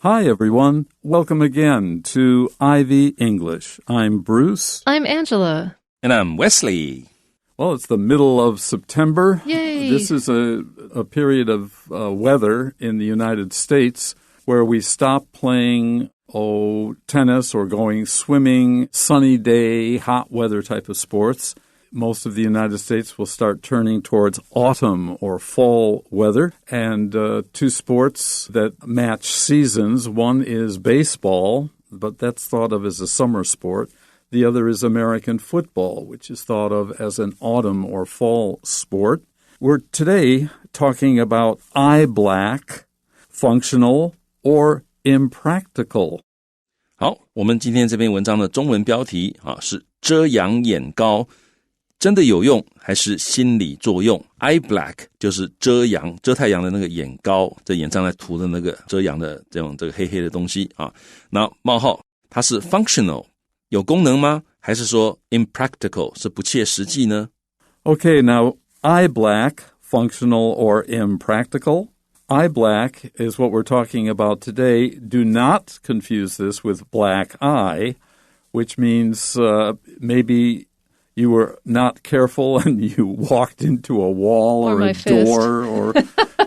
Hi, everyone. Welcome again to Ivy English. I'm Bruce. I'm Angela. And I'm Wesley. Well, it's the middle of September. Yay! This is a period of weather in the United States where we stop playing tennis or going swimming, sunny day, hot weather type of sports. Most of the United States will start turning towards autumn or fall weather. And two sports that match seasons. One is baseball, but that's thought of as a summer sport. The other is American football, which is thought of as an autumn or fall sport. We're today talking about eye black, functional, or impractical. 好，我们今天这篇文章的中文标题是遮阳眼膏，真的有用还是心理作用 ？Eye black 就是遮太阳的那个眼膏，在眼上来涂的那个遮阳的这个黑黑的东西啊。那冒号它是 functional 有功能吗？还是说 impractical 是不切实际呢？ Okay, now eye black, functional or impractical. Eye black is what we're talking about today. Do not confuse this with black eye, which means maybe you were not careful and you walked into a wall or a door or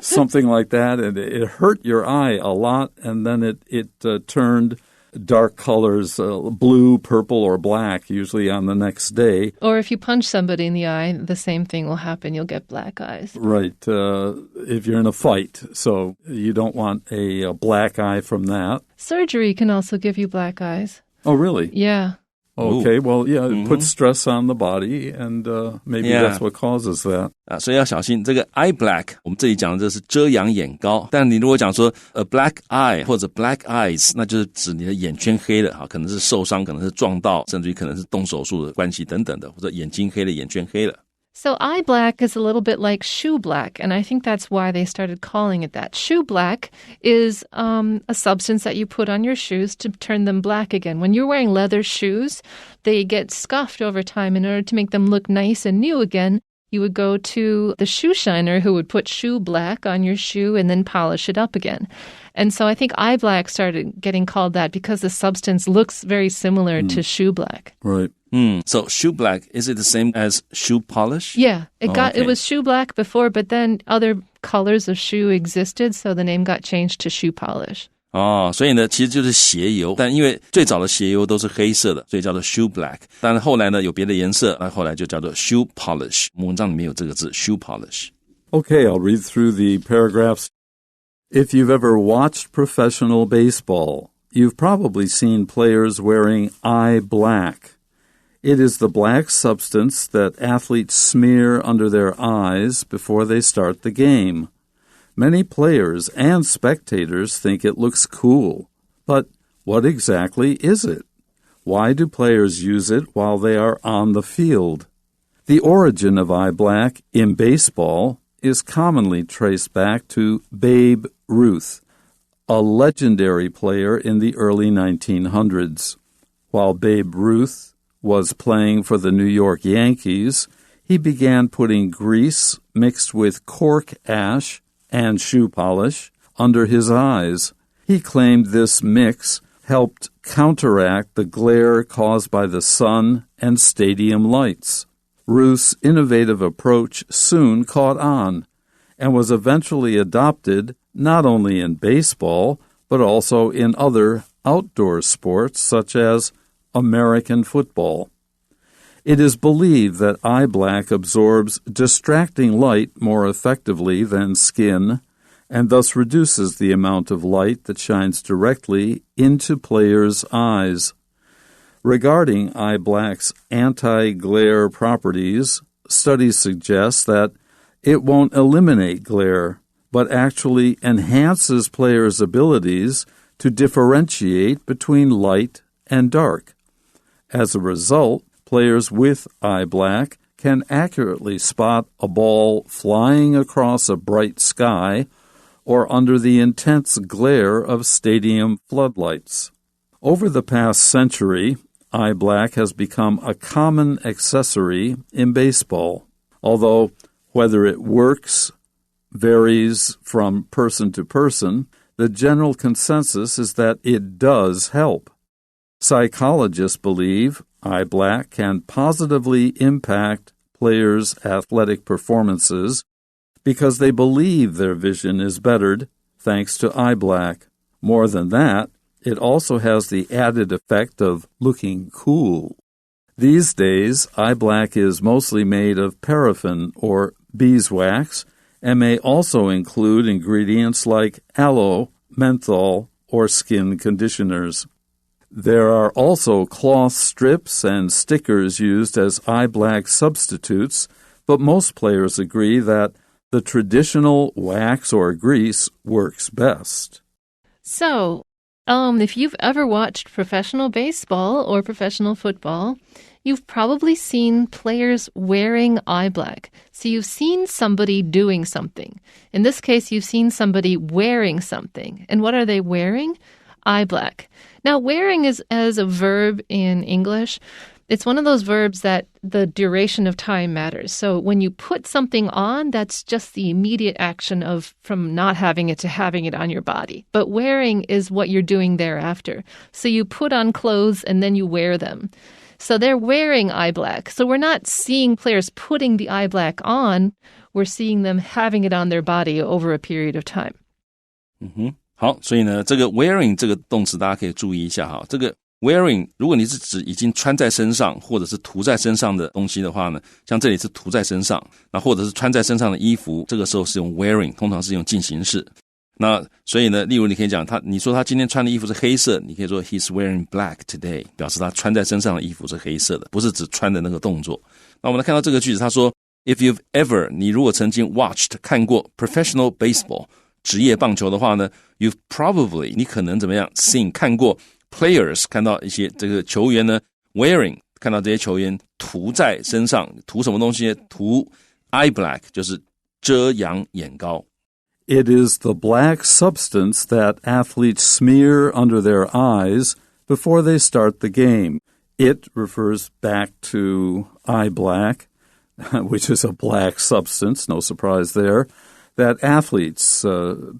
something like that, and it hurt your eye a lot, and then it turned dark colors, blue, purple, or black, usually on the next day. Or if you punch somebody in the eye, the same thing will happen. You'll get black eyes. Right, if you're in a fight. So you don't want a black eye from that. Surgery can also give you black eyes. Oh, really? Yeah. Okay, well, yeah, it puts stress on the body, and maybe that's what causes that. 所以要小心这个 eye black， 我们这里讲的这是遮阳眼膏，但你如果讲说 a black eye 或者 black eyes， 那就是指你的眼圈黑了，可能是受伤，可能是撞到，甚至于可能是动手术的关系等等的，或者眼睛黑了，眼圈黑了。So eye black is a little bit like shoe black, and I think that's why they started calling it that. Shoe black is a substance that you put on your shoes to turn them black again. When you're wearing leather shoes, they get scuffed over time. In order to make them look nice and new again, you would go to the shoe shiner who would put shoe black on your shoe and then polish it up again. And so I think eye black started getting called that because the substance looks very similar to shoe black. Right. So shoe black, is it the same as shoe polish? Yeah, it was shoe black before, but then other colors of shoe existed, so the name got changed to shoe polish. 所以呢其实就是鞋油，但因为最早的鞋油都是黑色的，所以叫做 shoe black， 但是后来呢有别的颜色，那后来就叫做 shoe polish， 文章里面有这个字 shoe polish。 Okay, I'll read through the paragraphs. If you've ever watched professional baseball, you've probably seen players wearing eye black.It is the black substance that athletes smear under their eyes before they start the game. Many players and spectators think it looks cool. But what exactly is it? Why do players use it while they are on the field? The origin of eye black in baseball is commonly traced back to Babe Ruth, a legendary player in the early 1900s. While Babe Ruth was playing for the New York Yankees, he began putting grease mixed with cork ash and shoe polish under his eyes. He claimed this mix helped counteract the glare caused by the sun and stadium lights. Ruth's innovative approach soon caught on and was eventually adopted not only in baseball, but also in other outdoor sports such as American football. It is believed that eye black absorbs distracting light more effectively than skin, and thus reduces the amount of light that shines directly into players' eyes. Regarding eye black's anti-glare properties, studies suggest that it won't eliminate glare, but actually enhances players' abilities to differentiate between light and dark. As a result, players with eye black can accurately spot a ball flying across a bright sky or under the intense glare of stadium floodlights. Over the past century, eye black has become a common accessory in baseball, although whether it works varies from person to person. the general consensus is that it does help. Psychologists believe eye black can positively impact players' athletic performances because they believe their vision is bettered thanks to eye black. More than that, it also has the added effect of looking cool. These days, eye black is mostly made of paraffin or beeswax and may also include ingredients like aloe, menthol, or skin conditioners. There are also cloth strips and stickers used as eye black substitutes, but most players agree that the traditional wax or grease works best. So, if you've ever watched professional baseball or professional football, you've probably seen players wearing eye black. So you've seen somebody doing something. In this case, you've seen somebody wearing something. And what are they wearing? Eye black. Now, wearing is as a verb in English. It's one of those verbs that the duration of time matters. So when you put something on, that's just the immediate action of from not having it to having it on your body. But wearing is what you're doing thereafter. So you put on clothes and then you wear them. So they're wearing eye black. So we're not seeing players putting the eye black on. We're seeing them having it on their body over a period of time. 好，所以呢，这个 wearing 这个动词大家可以注意一下哈。这个 wearing 如果你是指已经穿在身上或者是涂在身上的东西的话呢，像这里是涂在身上，那或者是穿在身上的衣服，这个时候是用 wearing， 通常是用进行式。那所以呢，例如你可以讲你说他今天穿的衣服是黑色，你可以说 he's wearing black today， 表示他穿在身上的衣服是黑色的，不是指穿的那个动作。那我们来看到这个句子，他说 if you've ever 你如果曾经 watched 看过 professional baseball 职业棒球的话呢， you've probably 你可能怎么样 seen 看过 players 看到一些这个球员呢 wearing 看到这些球员涂在身上，涂什么东西呢？涂 eye black 就是遮阳眼膏。It is the black substance that athletes smear under their eyes before they start the game. It refers back to eye black, which is a black substance, no surprise there, that athletes,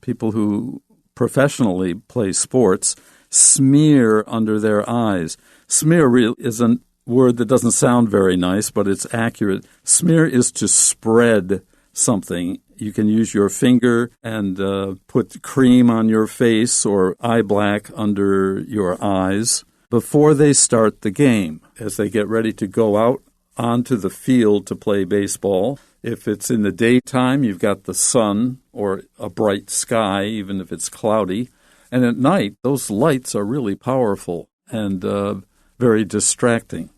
people who professionally play sports, smear under their eyes. Smear is a word that doesn't sound very nice, but it's accurate. Smear is to spread something. You can use your finger and put cream on your face or eye black under your eyes before they start the game. As they get ready to go out onto the field to play baseball, if it's in the daytime, you've got the sun or a bright sky, even if it's cloudy. And at night, those lights are really powerful and very distracting.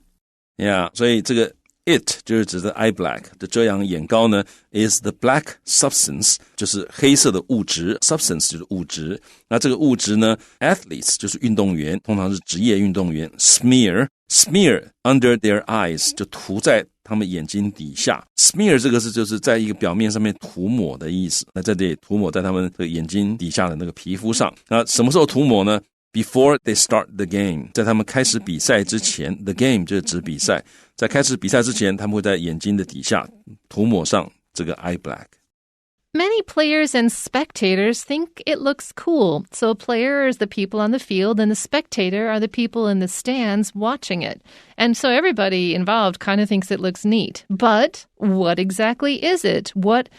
Yeah, 所以这个It 就是指的 eye black 的遮阳眼膏呢 is the black substance 就是黑色的物质 substance 就是物质，那这个物质呢 athletes 就是运动员，通常是职业运动员 smear under their eyes 就涂在他们眼睛底下 smear 这个是就是在一个表面上面涂抹的意思，那在这里涂抹在他们的眼睛底下的那个皮肤上，那什么时候涂抹呢？Before they start the game 在他们开始比赛之前 the game 就是指比赛，在开始比赛之前他们会在眼睛的底下涂抹上这个 eye black。 Many players and spectators think it looks cool. So a player is the people on the field and the spectator are the people in the stands watching it. And so everybody involved kind of thinks it looks neat. But what exactly is it? What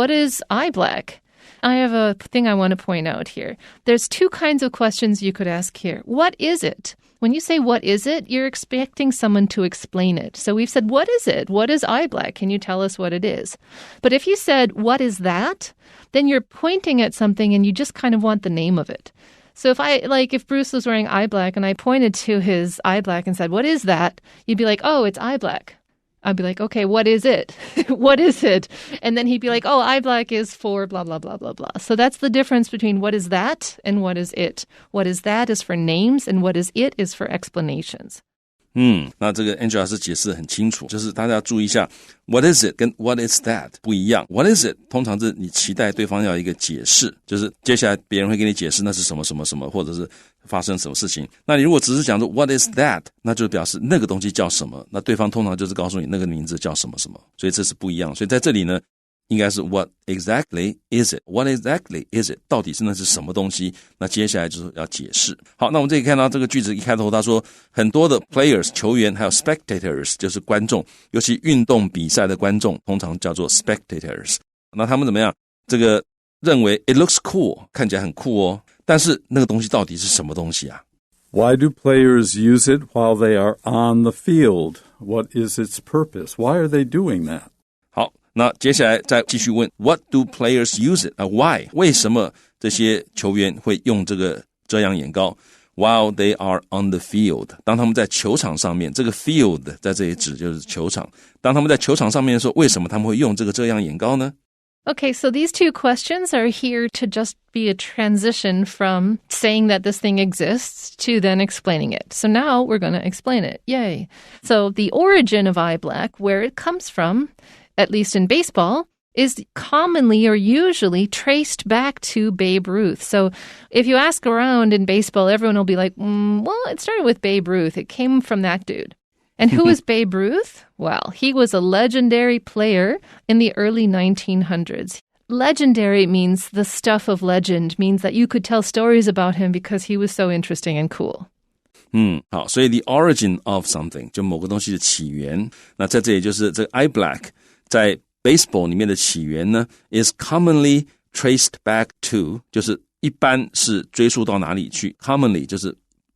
is eye black? I have a thing I want to point out here. There's two kinds of questions you could ask here. What is it? When you say what is it, you're expecting someone to explain it. So we've said, what is it? What is eye black? Can you tell us what it is? But if you said, what is that? Then you're pointing at something and you just kind of want the name of it. So if Bruce was wearing eye black and I pointed to his eye black and said, what is that? You'd be like, oh, it's eye black. I'd be like, okay, what is it? What is it? And then he'd be like, oh, eye black is for blah, blah, blah, blah, blah. So that's the difference between what is that and what is it. What is that is for names and what is it is for explanations. 那这个 Angela 是解释得很清楚，就是大家要注意一下 what is it 跟 what is that 不一样。 what is it 通常是你期待对方要一个解释，就是接下来别人会给你解释那是什么什么什么，或者是发生什么事情。那你如果只是讲说 what is that， 那就表示那个东西叫什么，那对方通常就是告诉你那个名字叫什么什么，所以这是不一样。所以在这里呢应该是 What exactly is it? What exactly is it? 到底是那是什么东西？那接下来就是要解释。好，那我们这里看到这个句子一开头他说很多的 players 球员还有 spectators 就是观众，尤其运动比赛的观众通常叫做 spectators。那他们怎么样？这个认为 it looks cool 看起来很酷哦，但是那个东西到底是什么东西啊？ Why do players use it while they are on the field? What is its purpose? Why are they doing that? 好，那接下来再继续问 What do players use it? Why? 为什么这些球员会用这个遮阳眼膏 while they are on the field? 当他们在球场上面，这个 field 在这里指就是球场。当他们在球场上面的时候，为什么他们会用这个遮阳眼膏呢？ Okay, so these two questions are here to just be a transition from saying that this thing exists to then explaining it. So now we're going to explain it. Yay. So the origin of eye black, where it comes from, at least in baseball, is commonly or usually traced back to Babe Ruth. So if you ask around in baseball, everyone will be like, well, it started with Babe Ruth. It came from that dude. And who is Babe Ruth? Well, he was a legendary player in the early 1900s. Legendary means the stuff of legend, means that you could tell stories about him because he was so interesting and cool. 好，所以 the origin of something 就某个东西的起源。那在这里就是这个 eye black 在 baseball 里面的起源呢 is commonly traced back to 就是一般是追溯到哪里去 commonly 就是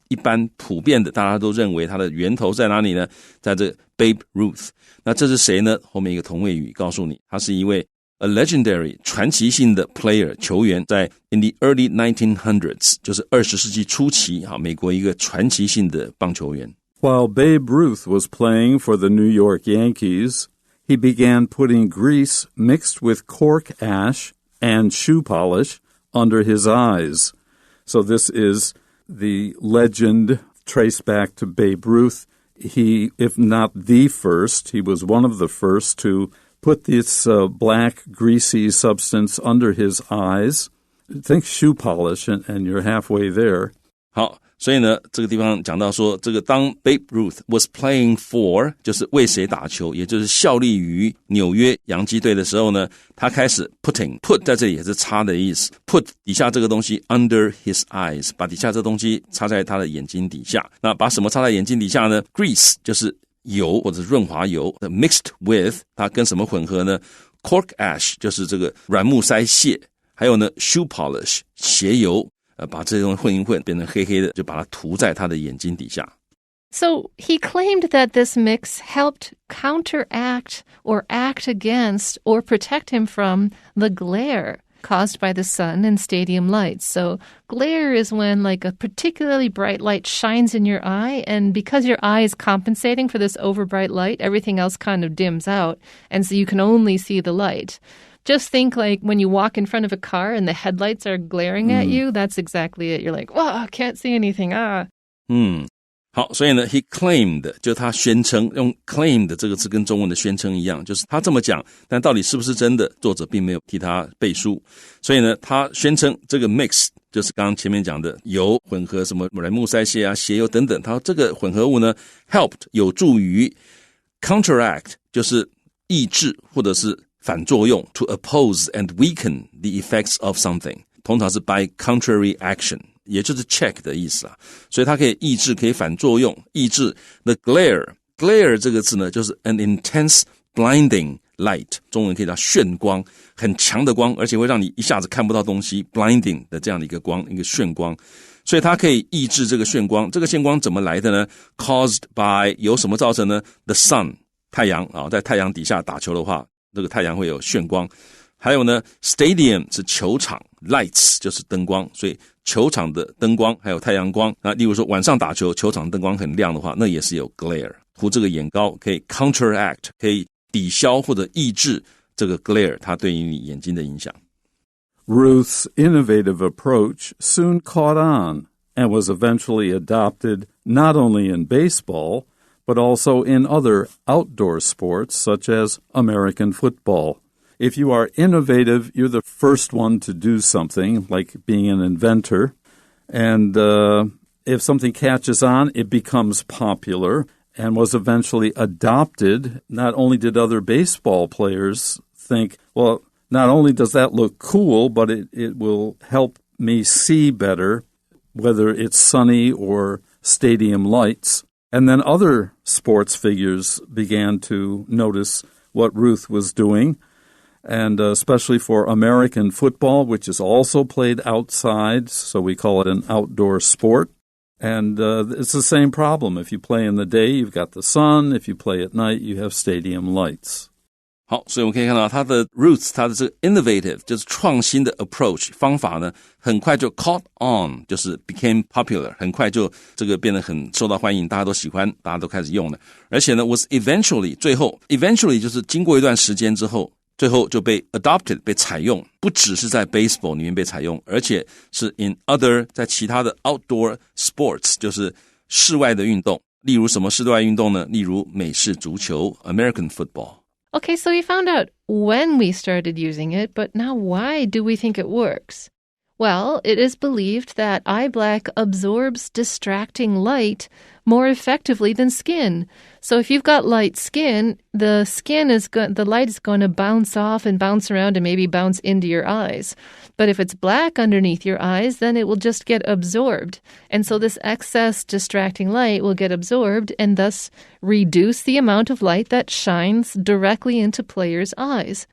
一般普遍的大家都认为它的源头在哪里呢？在这 Babe Ruth。 那这是谁呢？后面一个同位语告诉你他是一位 a legendary 传奇性的 player 球员，在 in the early 1900s 就是20世纪初期美国一个传奇性的棒球员。 While Babe Ruth was playing for the New York Yankees, he began putting grease mixed with cork ash and shoe polish under his eyes. So this is the legend traced back to Babe Ruth. He, if not the first, he was one of the first to put this black, greasy substance under his eyes. Think shoe polish, and you're halfway there. 好，所以呢，这个地方讲到说，这个当 Babe Ruth was playing for 就是为谁打球，也就是效力于纽约洋基队的时候呢，他开始 put 在这里也是擦的意思 ，put 底下这个东西 under his eyes， 把底下这个东西擦在他的眼睛底下。那把什么擦在眼睛底下呢 ？Grease 就是油或者润滑油 ，mixed with 它跟什么混合呢 ？Cork ash 就是这个软木塞屑，还有呢 shoe polish 鞋油。把这些东西混一混变成黑黑的，就把它涂在他的眼睛底下。 So he claimed that this mix helped counteract or act against or protect him from the glare caused by the sun and stadium lights. So glare is when like a particularly bright light shines in your eye, and because your eye is compensating for this overbright light, everything else kind of dims out, and so you can only see the light. Just think like when you walk in front of a car and the headlights are glaring at you, that's exactly it. You're like, whoa, I can't see anything, 好，所以呢 he claimed 就他宣称，用 claimed 这个字跟中文的宣称一样，就是他这么讲，但到底是不是真的，作者并没有替他背书。所以呢他宣称这个 mix 就是刚刚前面讲的油混合什么软木塞屑啊、鞋油等等，他这个混合物呢 helped 有助于 counteract 就是抑制或者是反作用 to oppose and weaken the effects of something 通常是 by contrary action 也就是 check 的意思所以它可以抑制可以反作用抑制 the glare 这个字呢就是 an intense blinding light 中文可以叫眩光很强的光而且会让你一下子看不到东西 blinding 的这样的一个光一个眩光所以它可以抑制这个眩光这个眩光怎么来的呢 caused by 由什么造成呢 the sun 太阳在太阳底下打球的话这个太阳会有眩光还有呢 stadium 是球场 lights 就是灯光所以球场的灯光还有太阳光那例如说晚上打球球场灯光很亮的话那也是有 glare 涂这个眼膏可以 counteract 可以抵消或者抑制这个 glare 它对于你眼睛的影响 Ruth's innovative approach soon caught on and was eventually adopted not only in baseball but also in other outdoor sports such as American football. If you are innovative, you're the first one to do something, like being an inventor. And if something catches on, it becomes popular and was eventually adopted. Not only did other baseball players think, well, not only does that look cool, but it will help me see better, whether it's sunny or stadium lights. And then other sports figures began to notice what Ruth was doing, and especially for American football, which is also played outside, so we call it an outdoor sport. And it's the same problem. If you play in the day, you've got the sun. If you play at night, you have stadium lights. 好，所以我们可以看到它的 roots， 它的这个 innovative 就是创新的 approach 方法呢，很快就 caught on， 就是 became popular， 很快就这个变得很受到欢迎，大家都喜欢，大家都开始用了。而且呢 was eventually 最后 eventually 就是经过一段时间之后，最后就被 adopted 被采用，不只是在 baseball 里面被采用，而且是 in other 在其他的 outdoor sports 就是室外的运动，例如什么室外运动呢？例如美式足球 American football。Okay, so we found out when we started using it, but now why do we think it works? Well, it is believed that eye black absorbs distracting light more effectively than skin. So if you've got light skin, the light is going to bounce off and bounce around and maybe bounce into your eyes. But if it's black underneath your eyes, then it will just get absorbed. And so this excess distracting light will get absorbed and thus reduce the amount of light that shines directly into players' eyes.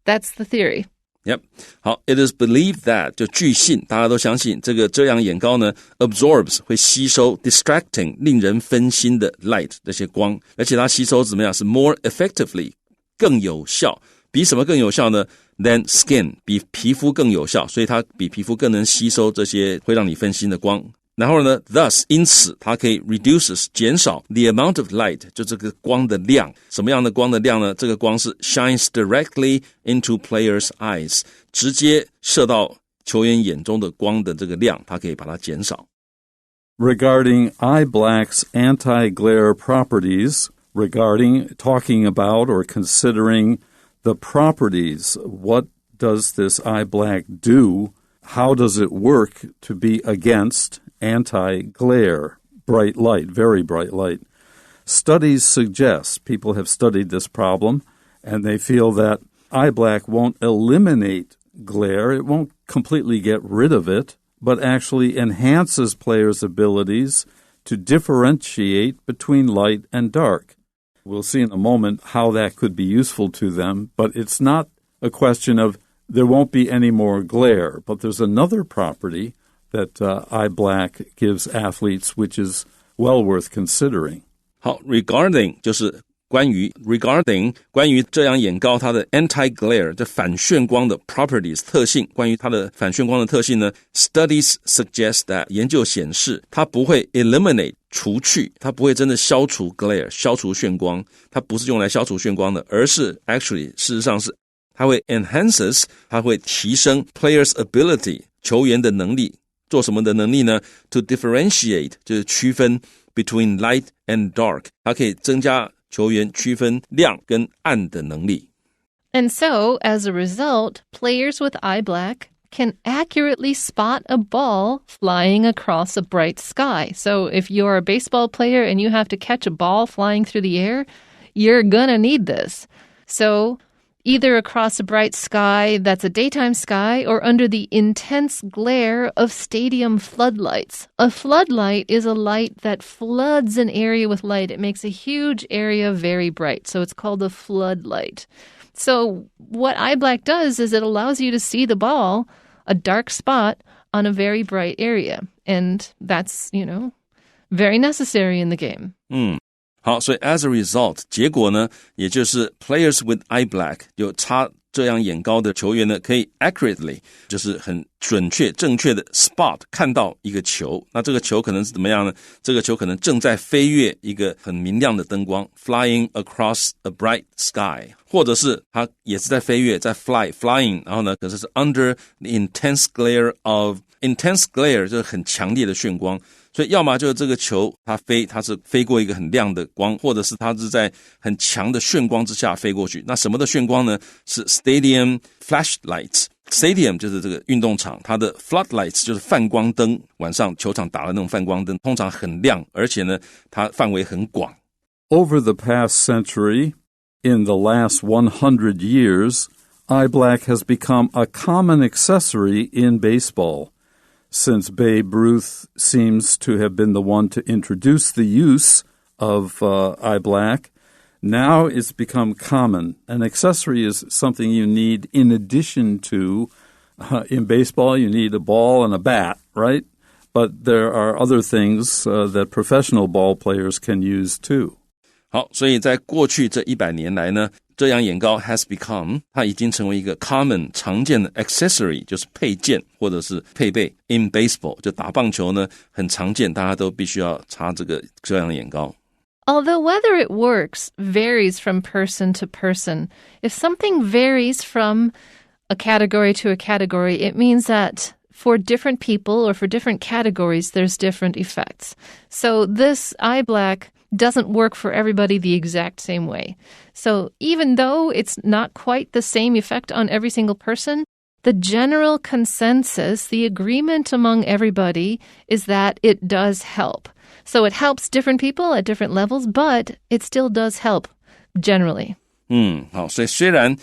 That's the theory.Yep. 好 It is believed that 就据信大家都相信这个遮阳眼膏呢 absorbs 会吸收 distracting 令人分心的 light 这些光，而且它吸收怎么样是 more effectively 更有效，比什么更有效呢 than skin 比皮肤更有效，所以它比皮肤更能吸收这些会让你分心的光。然后呢 thus 因此它可以 reduces 减少 the amount of light 就这个光的量，什么样的光的量呢？这个光是 shines directly into players' eyes 直接射到球员眼中的光的这个量，它可以把它减少。 Regarding eye black's anti-glare properties, talking about or considering the properties, what does this eye black do? How does it work to be against anti-glare, bright light, very bright light? Studies suggest, people have studied this problem, and they feel that eye black won't eliminate glare, it won't completely get rid of it, but actually enhances players' abilities to differentiate between light and dark. We'll see in a moment how that could be useful to them, but it's not a question of there won't be any more glare, but there's another property that eye black gives athletes, which is well worth considering. 好 regarding 就是关于遮阳眼膏它的 anti-glare 就反眩光的 properties 特性，关于它的反眩光的特性呢 studies suggest that 研究显示它不会 eliminate 除去，它不会真的消除 glare 消除眩光，它不是用来消除眩光的，而是 actually 事实上是它会 enhances 它会提升 players ability 球员的能力，做什么的能力呢 to differentiate 就是区分 between light and dark 它可以增加球员区分亮跟暗的能力。 And so, as a result, players with eye black can accurately spot a ball flying across a bright sky. So if you're a baseball player and you have to catch a ball flying through the air, you're gonna need this. So either across a bright sky that's a daytime sky or under the intense glare of stadium floodlights. A floodlight is a light that floods an area with light. It makes a huge area very bright, so it's called a floodlight. So what eye black does is it allows you to see the ball, a dark spot, on a very bright area. And that's, very necessary in the game. 好，所以 as a result 结果呢，也就是 players with eye black 有擦遮阳眼膏的球员呢，可以 accurately 就是很准确正确的 spot 看到一个球，那这个球可能是怎么样呢？这个球可能正在飞越一个很明亮的灯光 flying across a bright sky， 或者是它也是在飞越在 flying 然后呢可是是 under the intense glare of intense glare 就是很强烈的眩光，所以要么就是这个球它是飞过一个很亮的光，或者是它是在很强的眩光之下飞过去。那什么的眩光呢？是 stadium flashlights。 Stadium 就是这个运动场，它的 floodlights 就是泛光灯，晚上球场打的那种泛光灯，通常很亮，而且呢它范围很广。Over the past century, In the last 100 years, eye black has become a common accessory in baseball. Since Babe Ruth seems to have been the one to introduce the use of eye black, now it's become common. An accessory is something you need in addition to, in baseball, you need a ball and a bat, right? But there are other things that professional ball players can use too. 好，所以在过去这100年来呢，遮阳眼膏 has become 它已经成为一个 common 常见的 accessory， 就是配件或者是配备 in baseball， 就打棒球呢很常见，大家都必须要擦这个遮阳眼膏。Although whether it works varies from person to person. If something varies from a category to a category, it means that for different people or for different categories, there's different effects. So this eye black doesn't work for everybody the exact same way. So even though it's not quite the same effect on every single person, the general consensus, the agreement among everybody is that it does help. So it helps different people at different levels, but it still does help generally. 好，所以虽然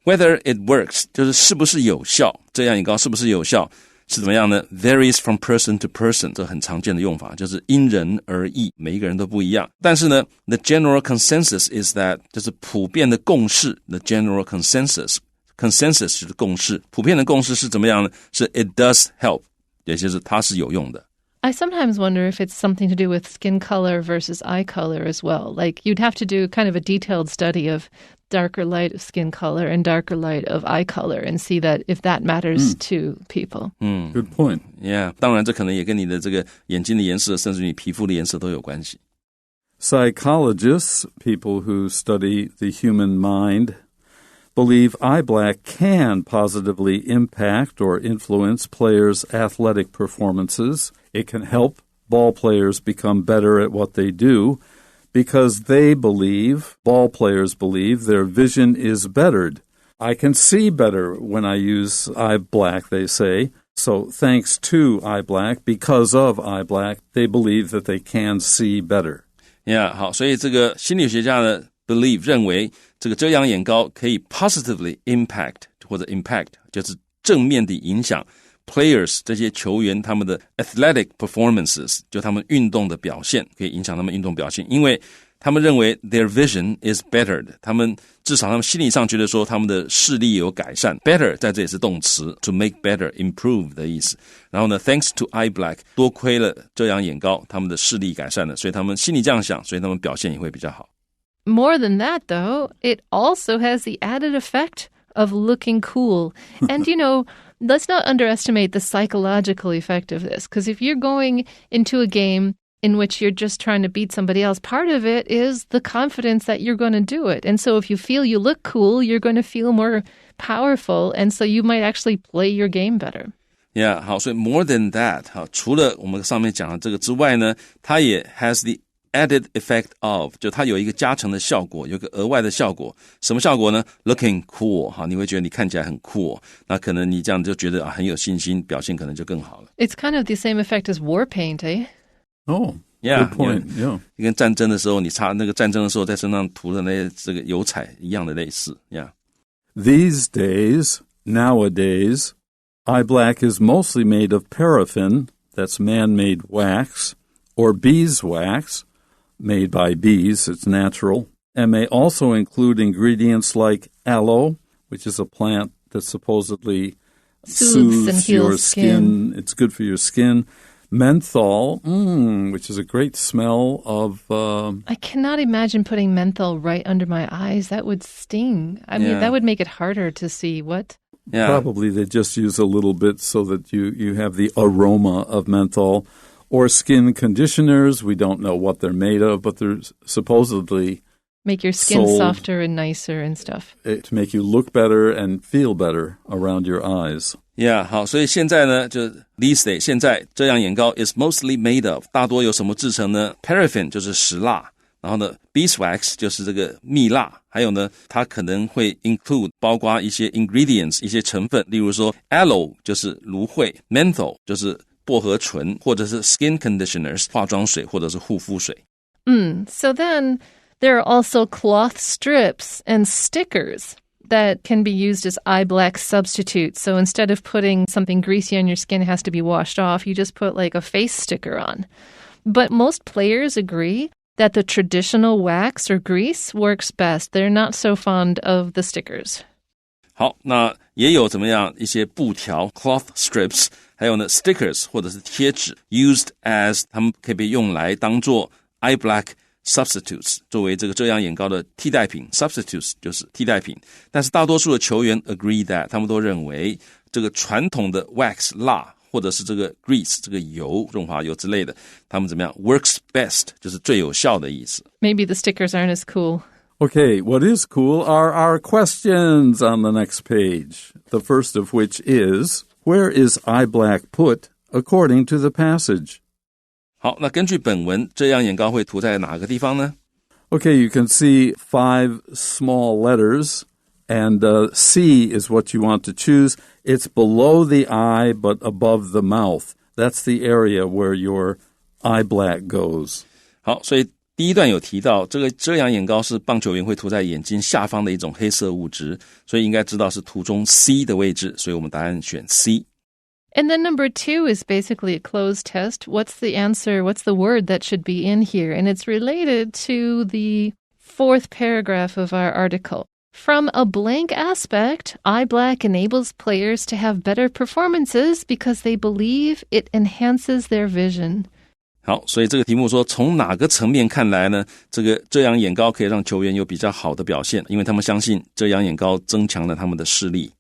whether it works 就是是不是有效，遮阳眼膏是不是有效是怎么样呢？ varies from person to person， 这很常见的用法，就是因人而异，每一个人都不一样。但是呢 the general consensus is that 就是普遍的共识 the general consensus 是共识，普遍的共识是怎么样呢？是 it does help， 也就是它是有用的。I sometimes wonder if it's something to do with skin color versus eye color as well. Like you'd have to do kind of a detailed study of darker light of skin color and darker light of eye color and see that if that matters to people. Good point. Yeah, 当然这可能也跟你的这个眼睛的颜色甚至你皮肤的颜色都有关系。Psychologists, people who study the human mind, believe eye black can positively impact or influence players' athletic performances. It can help ball players become better at what they do because ball players believe their vision is bettered. I can see better when I use eye black, they say. So thanks to eye black, because of eye black, they believe that they can see better. Yeah, 好，所以这个心理学家的 believe 认为这个遮阳眼膏可以 positively impact 或者 impact 就是正面地影响 players 这些球员他们的 athletic performances 就他们运动的表现可以影响他们运动表现，因为他们认为 their vision is bettered 他们至少他们心理上觉得说他们的视力有改善 better 在这里是动词 to make better improve 的意思，然后呢 thanks to eye black 多亏了遮阳眼膏他们的视力改善了，所以他们心里这样想，所以他们表现也会比较好。More than that, though, it also has the added effect of looking cool. And, let's not underestimate the psychological effect of this, because if you're going into a game in which you're just trying to beat somebody else, part of it is the confidence that you're going to do it. And so if you feel you look cool, you're going to feel more powerful, and so you might actually play your game better. Yeah, 好，所以 more than that, 好，除了我们上面讲的这个之外呢，它也 has the added effect of 就它有一个加成的效果，有一个额外的效果。什么效果呢？ Looking cool 好，你会觉得你看起来很酷那可能你这样就觉得很有信心，表现可能就更好了。 It's kind of the same effect as war paint, eh? Oh, yeah, good point. Yeah. 跟战争的时候你擦那个战争的时候在身上涂的那些这个油彩一样的类似。Yeah. Nowadays, eye black is mostly made of paraffin, that's man-made wax, or beeswax, made by bees, it's natural, and may also include ingredients like aloe, which is a plant that supposedly soothes your skin. It's good for your skin. Menthol, which is a great smell of... I cannot imagine putting menthol right under my eyes. That would sting. I mean, that would make it harder to see. What? Yeah. Probably they just use a little bit so that you have the aroma of menthol. Or skin conditioners. We don't know what they're made of, but they're supposedly make your skin softer and nicer and stuff. To make you look better and feel better around your eyes. Yeah, 好，所以现在呢，就 these days 现在遮阳眼膏 is mostly made of 大多由什么制成呢？ Paraffin 就是石蜡，然后呢 beeswax 就是这个蜜蜡，还有呢它可能会 include 包括一些 ingredients 一些成分，例如说 aloe 就是芦荟 menthol 就是薄荷醇或者是 skin conditioners 化妆水或者是护肤水。So then There are also cloth strips and stickers that can be used as eye black substitutes. So instead of putting something greasy on your skin, it has to be washed off, you just put like a face sticker on. But most players agree that the traditional wax or grease works best. They're not so fond of the stickers. 好，那也有怎么样一些布条 cloth strips， 还有呢 stickers 或者是贴纸 used as 它们可以被用来当做 eye black substitutes， 作为这个遮阳眼膏的替代品 substitutes 就是替代品。但是大多数的球员 agree that 他们都认为这个传统的 wax 蜡或者是这个 grease 这个油润滑油之类的，他们怎么样 works best 就是最有效的意思。 Maybe the stickers aren't as cool. Okay, what is cool are our questions on the next page. The first of which is, where is eye black put according to the passage? 好，那根据本文，遮阳眼膏会涂在哪个地方呢？ Okay, you can see 5 small letters, and C is what you want to choose. It's below the eye, but above the mouth. That's the area where your eye black goes. 好，所以第一段有提到，这个遮阳眼膏是棒球员会涂在眼睛下方的一种黑色物质，所以应该知道是图中 C 的位置，所以我们答案选 C。 And then number 2 is basically a closed test. What's the answer? What's the word that should be in here? And it's related to the 4th paragraph of our article. From a blank aspect, eye black enables players to have better performances because they believe it enhances their vision. 好，所以这个题目说从哪个层面看来呢，这个遮阳眼膏可以让球员有比较好的表现，因为他们相信遮阳眼膏增强了他们的视力。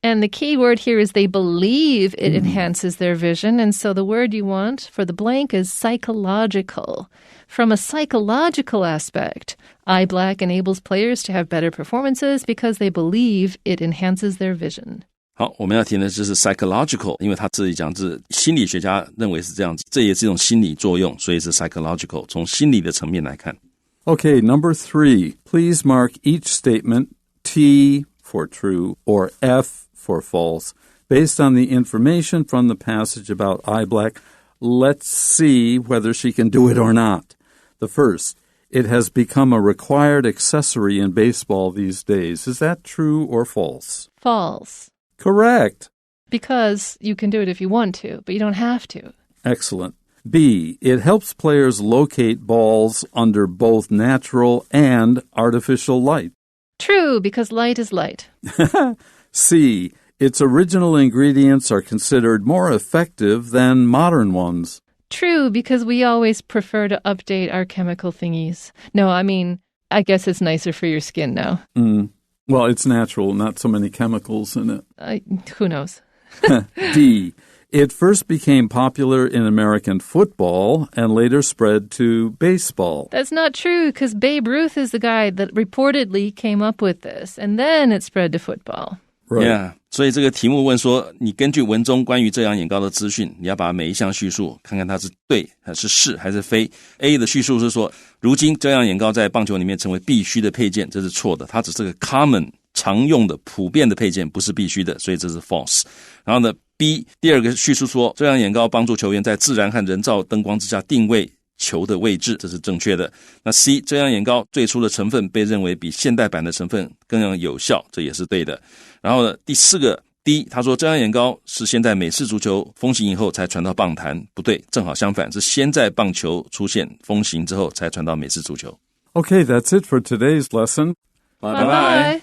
And the key word here is they believe it enhances their vision. And so the word you want for the blank is psychological. From a psychological aspect, eye black enables players to have better performances because they believe it enhances their vision. 好，我们要提的就是 psychological， 因为他这里讲是心理学家认为是这样子，这也是一种心理作用，所以是 psychological， 从心理的层面来看。 Okay, number 3. Please mark each statement T for true or F for false. Based on the information from the passage about eye black, let's see whether she can do it or not. The first, it has become a required accessory in baseball these days. Is that true or false? False. Correct. Because you can do it if you want to, but you don't have to. Excellent. B, it helps players locate balls under both natural and artificial light. True, because light is light. C, its original ingredients are considered more effective than modern ones. True, because we always prefer to update our chemical thingies. No, I mean, I guess it's nicer for your skin now. Well, it's natural, not so many chemicals in it. Who knows? D, it first became popular in American football and later spread to baseball. That's not true, because Babe Ruth is the guy that reportedly came up with this, and then it spread to football. Right. Yeah. 所以这个题目问说，你根据文中关于遮阳眼膏的资讯，你要把每一项叙述看看它是对还是是还是非。 A 的叙述是说，如今遮阳眼膏在棒球里面成为必须的配件，这是错的，它只是个 common 常用的普遍的配件，不是必须的，所以这是 false。 然后呢 B 第二个叙述说，遮阳眼膏帮助球员在自然和人造灯光之下定位球的位置，这是正确的。那 C 遮阳眼膏最初的成分被认为比现代版的成分更有效，这也是对的。然后呢第4个 D 他说遮阳眼膏是先在美式足球风行以后才传到棒坛，不对，正好相反，是先在棒球出现风行之后才传到美式足球。 Okay, that's it for today's lesson. Bye-bye.